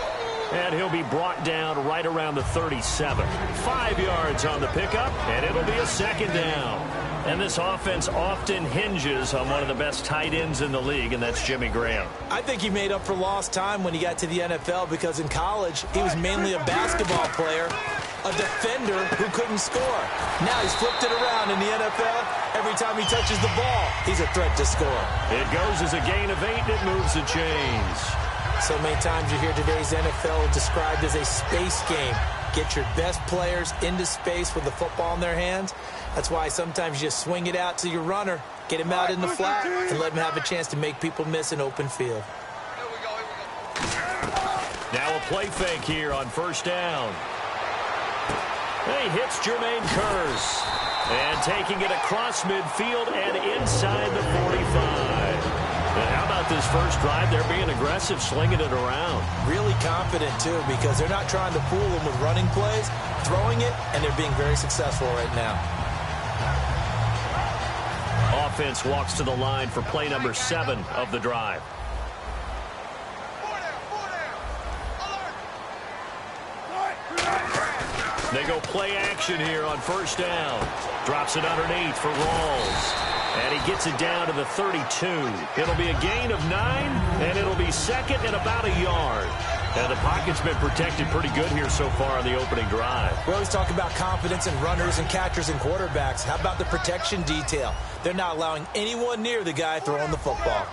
And he'll be brought down right around the 37. 5 yards on the pickup, and it'll be a second down. And this offense often hinges on one of the best tight ends in the league, and that's Jimmy Graham. I think he made up for lost time when he got to the NFL because in college, he was mainly a basketball player, a defender who couldn't score. Now he's flipped it around in the NFL. Every time he touches the ball, he's a threat to score. It goes as a gain of 8, and it moves the chains. So many times you hear today's NFL described as a space game. Get your best players into space with the football in their hands. That's why sometimes you just swing it out to your runner, get him out in the flat, and let him have a chance to make people miss an open field. Now a play fake here on first down. He hits Jermaine Kearse. And taking it across midfield and inside the 45. And how about this first drive? They're being aggressive, slinging it around. Really confident, too, because they're not trying to fool them with running plays, throwing it, and they're being very successful right now. Offense walks to the line for play number 7 of the drive. They go play action here on first down. Drops it underneath for Rawls. And he gets it down to the 32. It'll be a gain of 9, and it'll be second and about a yard. And the pocket's been protected pretty good here so far on the opening drive. We always talk about confidence in runners and catchers and quarterbacks. How about the protection detail? They're not allowing anyone near the guy throwing the football.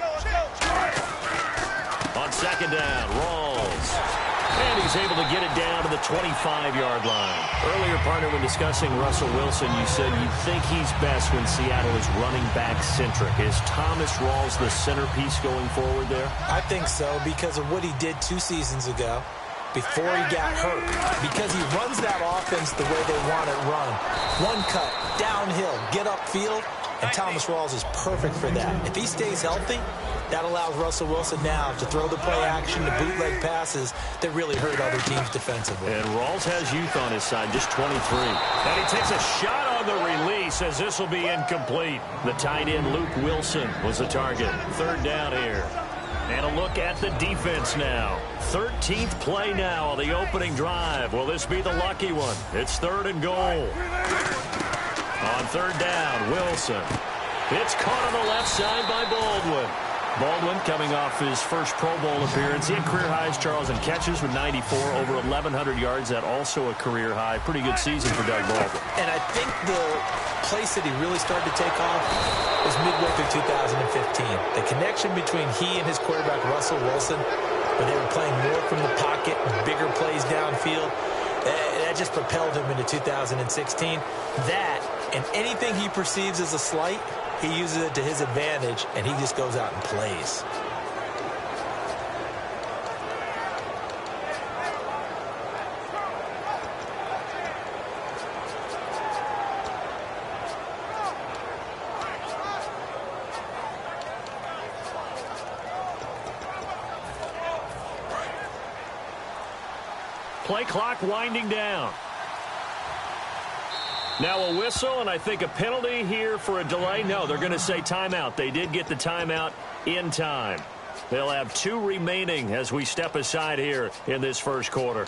On second down, Rawls. And he's able to get it down to the 25-yard line. Earlier, partner, when discussing Russell Wilson, you said you think he's best when Seattle is running back-centric. Is Thomas Rawls the centerpiece going forward there? I think so because of what he did 2 seasons ago. before he got hurt because he runs that offense the way they want it run. One cut, downhill, get upfield, and Thomas Rawls is perfect for that. If he stays healthy, that allows Russell Wilson now to throw the play action, the bootleg passes that really hurt other teams defensively. And Rawls has youth on his side, just 23. And he takes a shot on the release as this will be incomplete. The tight end, Luke Wilson, was the target. Third down here. And a look at the defense now. 13th play now on the opening drive. Will this be the lucky one? It's 3rd and goal. On 3rd down, Wilson. It's caught on the left side by Baldwin. Baldwin coming off his first Pro Bowl appearance. He had career highs, Charles, in catches with 94, over 1,100 yards. That also a career high. Pretty good season for Doug Baldwin. And I think the place that he really started to take off was midway through 2015. The connection between he and his quarterback, Russell Wilson, where they were playing more from the pocket, bigger plays downfield, that just propelled him into 2016. That, and anything he perceives as a slight, he uses it to his advantage, and he just goes out and plays. Play clock winding down. Now a whistle, and I think a penalty here for a delay. No, they're going to say timeout. They did get the timeout in time. They'll have 2 remaining as we step aside here in this first quarter.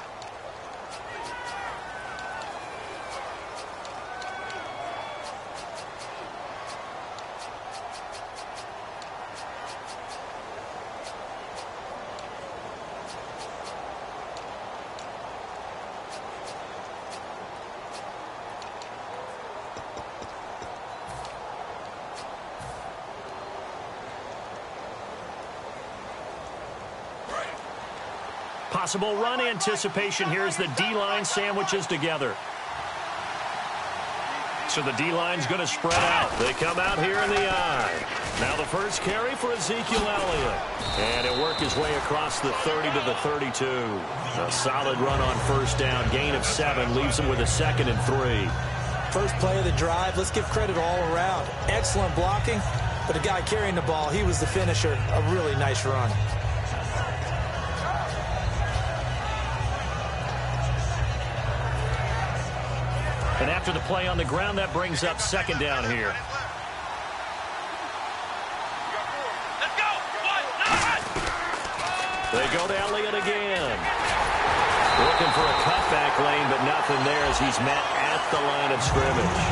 Possible run anticipation here as the D-line sandwiches together. So the D-line's going to spread out. They come out here in the eye. Now the first carry for Ezekiel Elliott. And it worked his way across the 30 to the 32. A solid run on first down. Gain of 7 leaves him with a 2nd and 3. First play of the drive, let's give credit all around. Excellent blocking, but the guy carrying the ball, he was the finisher. A really nice run. And after the play on the ground, that brings up 2nd down here. Let's go! They go to Elliott again. Looking for a cutback lane, but nothing there as he's met at the line of scrimmage.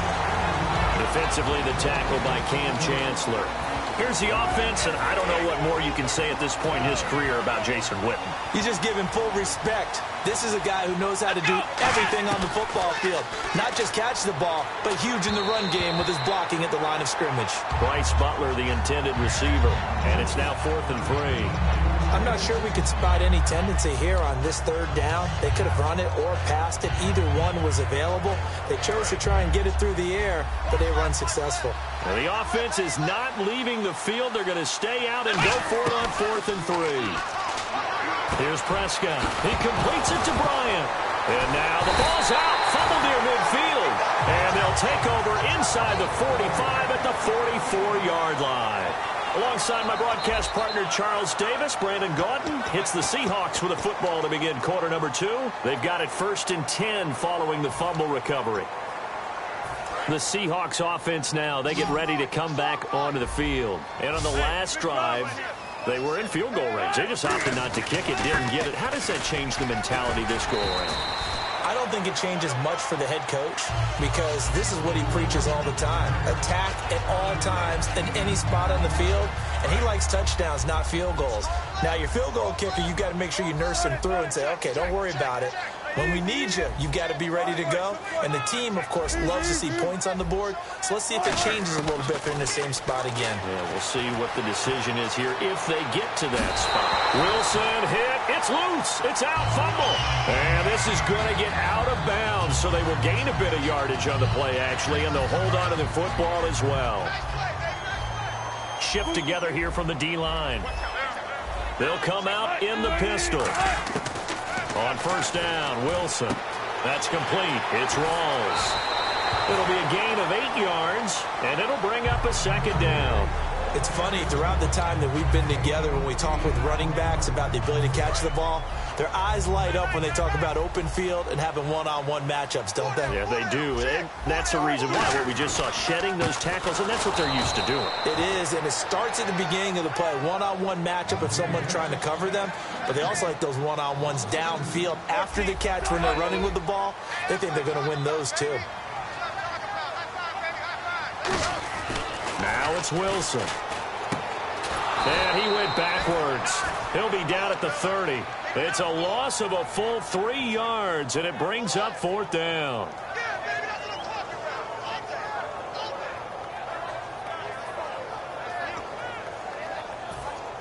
Defensively, the tackle by Cam Chancellor. Here's the offense, and I don't know what more you can say at this point in his career about Jason Witten. You just give him full respect. This is a guy who knows how to do everything on the football field. Not just catch the ball, but huge in the run game with his blocking at the line of scrimmage. Bryce Butler, the intended receiver, and it's now 4th and 3. I'm not sure we could spot any tendency here on this 3rd down. They could have run it or passed it. Either one was available. They chose to try and get it through the air, but they run successful. Well, the offense is not leaving the field. They're going to stay out and go for it on 4th and 3. Here's Prescott. He completes it to Bryant. And now the ball's out. Fumble near midfield. And they'll take over inside the 45 at the 44-yard line. Alongside my broadcast partner, Charles Davis, Brandon Gaudin hits the Seahawks with a football to begin quarter number 2. They've got it 1st and 10 following the fumble recovery. The Seahawks offense now, they get ready to come back onto the field. And on the last drive, they were in field goal range. They just opted not to kick it, didn't get it. How does that change the mentality this go around? I don't think it changes much for the head coach because this is what he preaches all the time. Attack at all times in any spot on the field, and he likes touchdowns, not field goals. Now, your field goal kicker, you got to make sure you nurse him through and say, okay, don't worry about it. When we need you, you've got to be ready to go. And the team, of course, loves to see points on the board. So let's see if it changes a little bit if they're in the same spot again. Yeah, we'll see what the decision is here if they get to that spot. Wilson hit. It's loose. It's out. Fumble. And this is going to get out of bounds, so they will gain a bit of yardage on the play, actually, and they'll hold on to the football as well. Shift together here from the D-line. They'll come out in the pistol. On first down, Wilson. That's complete. It's Rawls. It'll be a gain of 8 yards, and it'll bring up a second down. It's funny, throughout the time that we've been together, when we talk with running backs about the ability to catch the ball, their eyes light up when they talk about open field and having one-on-one matchups, don't they? Yeah, they do. And that's the reason why, what we just saw, shedding those tackles, and that's what they're used to doing. It is, and it starts at the beginning of the play. One-on-one matchup if someone's trying to cover them, but they also like those one-on-ones downfield after the catch when they're running with the ball. They think they're going to win those, too. Now it's Wilson. And he went backwards. He'll be down at the 30. It's a loss of a full 3 yards, and it brings up fourth down.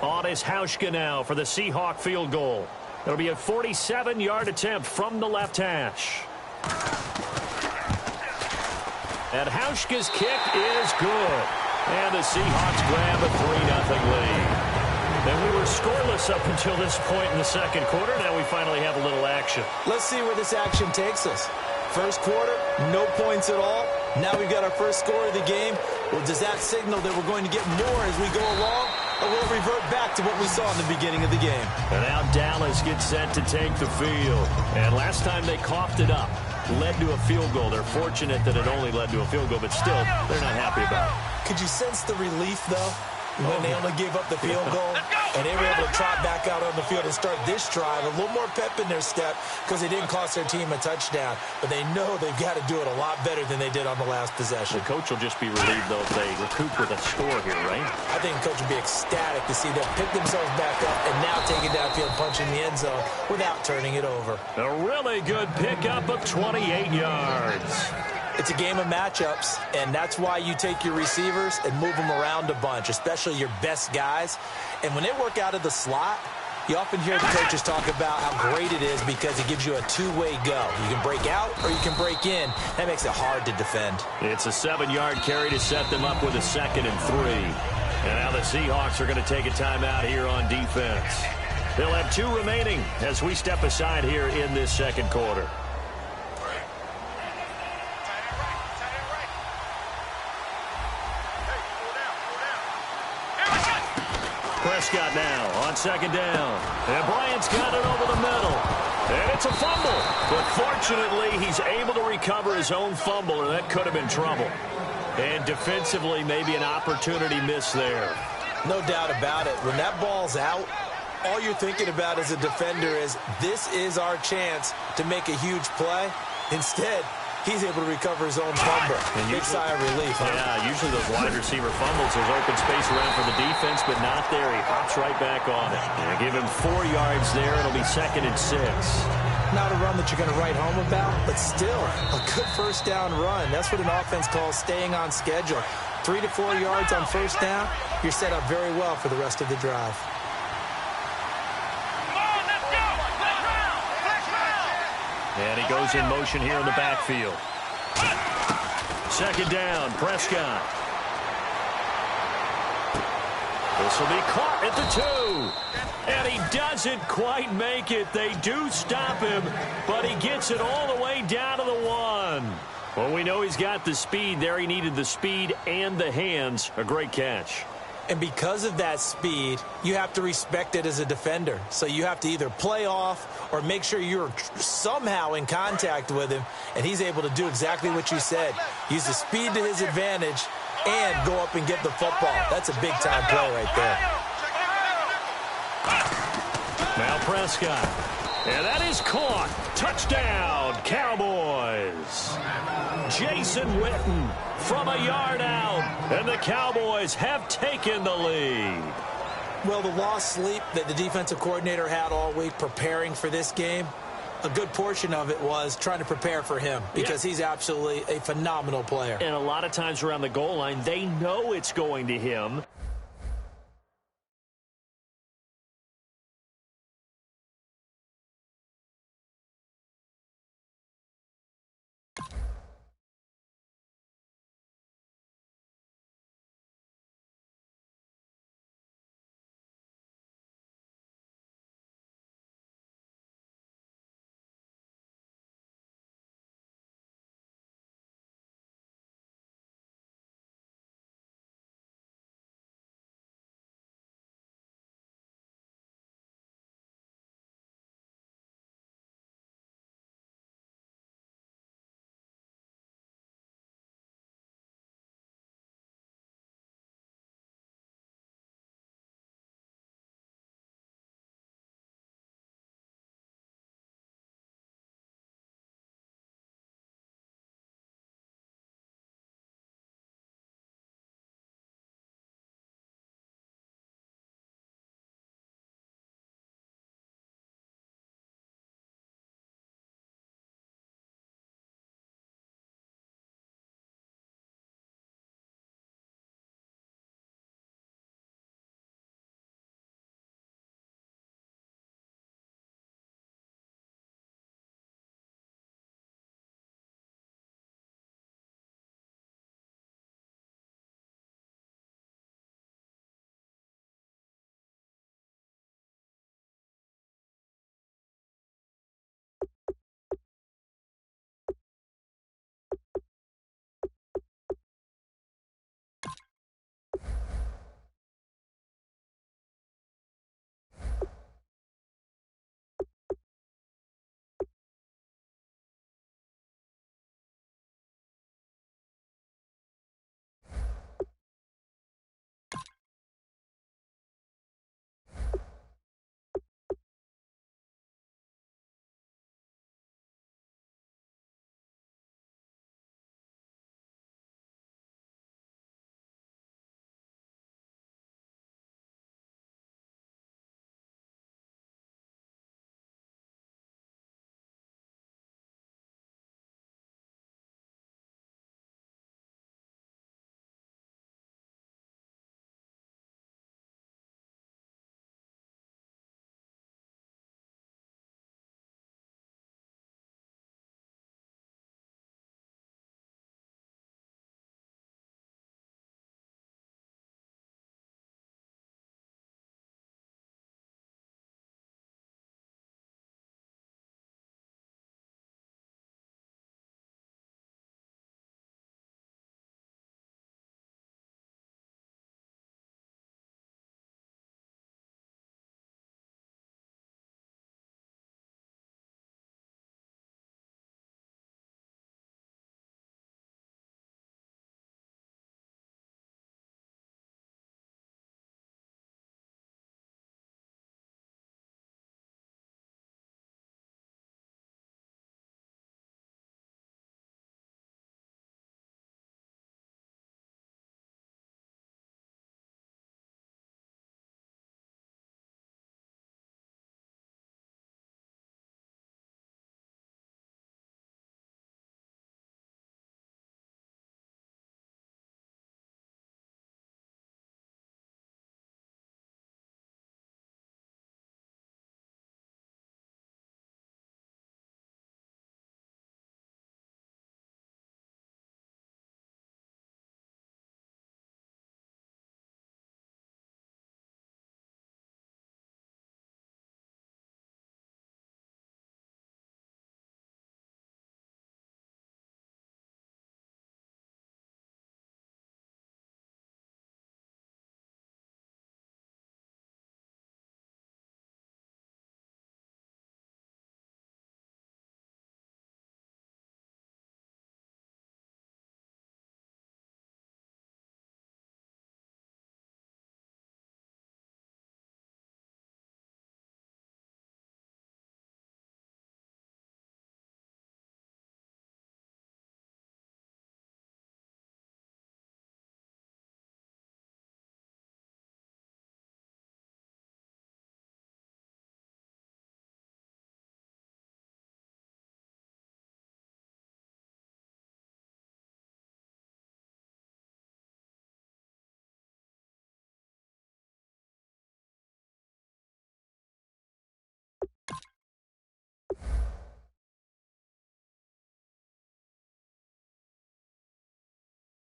On is Hauschka now for the Seahawk field goal. It'll be a 47-yard attempt from the left hash. And Hauschka's kick is good. And the Seahawks grab a 3-0 lead. And we were scoreless up until this point in the second quarter. Now we finally have a little action. Let's see where this action takes us. First quarter, no points at all. Now we've got our first score of the game. Well, does that signal that we're going to get more as we go along? Or will it revert back to what we saw in the beginning of the game? And now Dallas gets set to take the field. And last time they coughed it up, led to a field goal. They're fortunate that it only led to a field goal, but still, they're not happy about it. Could you sense the relief, though, when they only gave up the field goal? And they were able to trot back out on the field and start this drive. A little more pep in their step because they didn't cost their team a touchdown. But they know they've got to do it a lot better than they did on the last possession. The coach will just be relieved, though, if they recoup with a score here, right? I think the coach will be ecstatic to see them pick themselves back up and now take it downfield, punching the end zone without turning it over. A really good pickup of 28 yards. It's a game of matchups, and that's why you take your receivers and move them around a bunch, especially your best guys. And when they work out of the slot, you often hear the coaches talk about how great it is because it gives you a two-way go. You can break out or you can break in. That makes it hard to defend. It's a 7-yard carry to set them up with a 2nd and 3. And now the Seahawks are going to take a timeout here on defense. They'll have 2 remaining as we step aside here in this second quarter. Prescott now on 2nd down. And Bryant's got it over the middle. And it's a fumble. But fortunately, he's able to recover his own fumble, or that could have been trouble. And defensively, maybe an opportunity miss there. No doubt about it. When that ball's out, all you're thinking about as a defender is, this is our chance to make a huge play. Instead, he's able to recover his own fumble. Big sigh of relief. Huh? Yeah, usually those wide receiver fumbles, there's open space around for the defense, but not there. He hops right back on it. And give him 4 yards there. It'll be 2nd and 6. Not a run that you're going to write home about, but still a good first down run. That's what an offense calls staying on schedule. 3 to 4 yards on first down, you're set up very well for the rest of the drive. And he goes in motion here in the backfield. 2nd down, Prescott. This will be caught at the 2. And he doesn't quite make it. They do stop him, but he gets it all the way down to the 1. Well, we know he's got the speed there. He needed the speed and the hands. A great catch. And because of that speed, you have to respect it as a defender. So you have to either play off or make sure you're somehow in contact with him. And he's able to do exactly what you said. Use the speed to his advantage and go up and get the football. That's a big-time play right there. Now Prescott. And that is caught. Touchdown, Cowboys. Jason Witten from a yard out. And the Cowboys have taken the lead. Well, the lost sleep that the defensive coordinator had all week preparing for this game, a good portion of it was trying to prepare for him because he's absolutely a phenomenal player. And a lot of times around the goal line, they know it's going to him.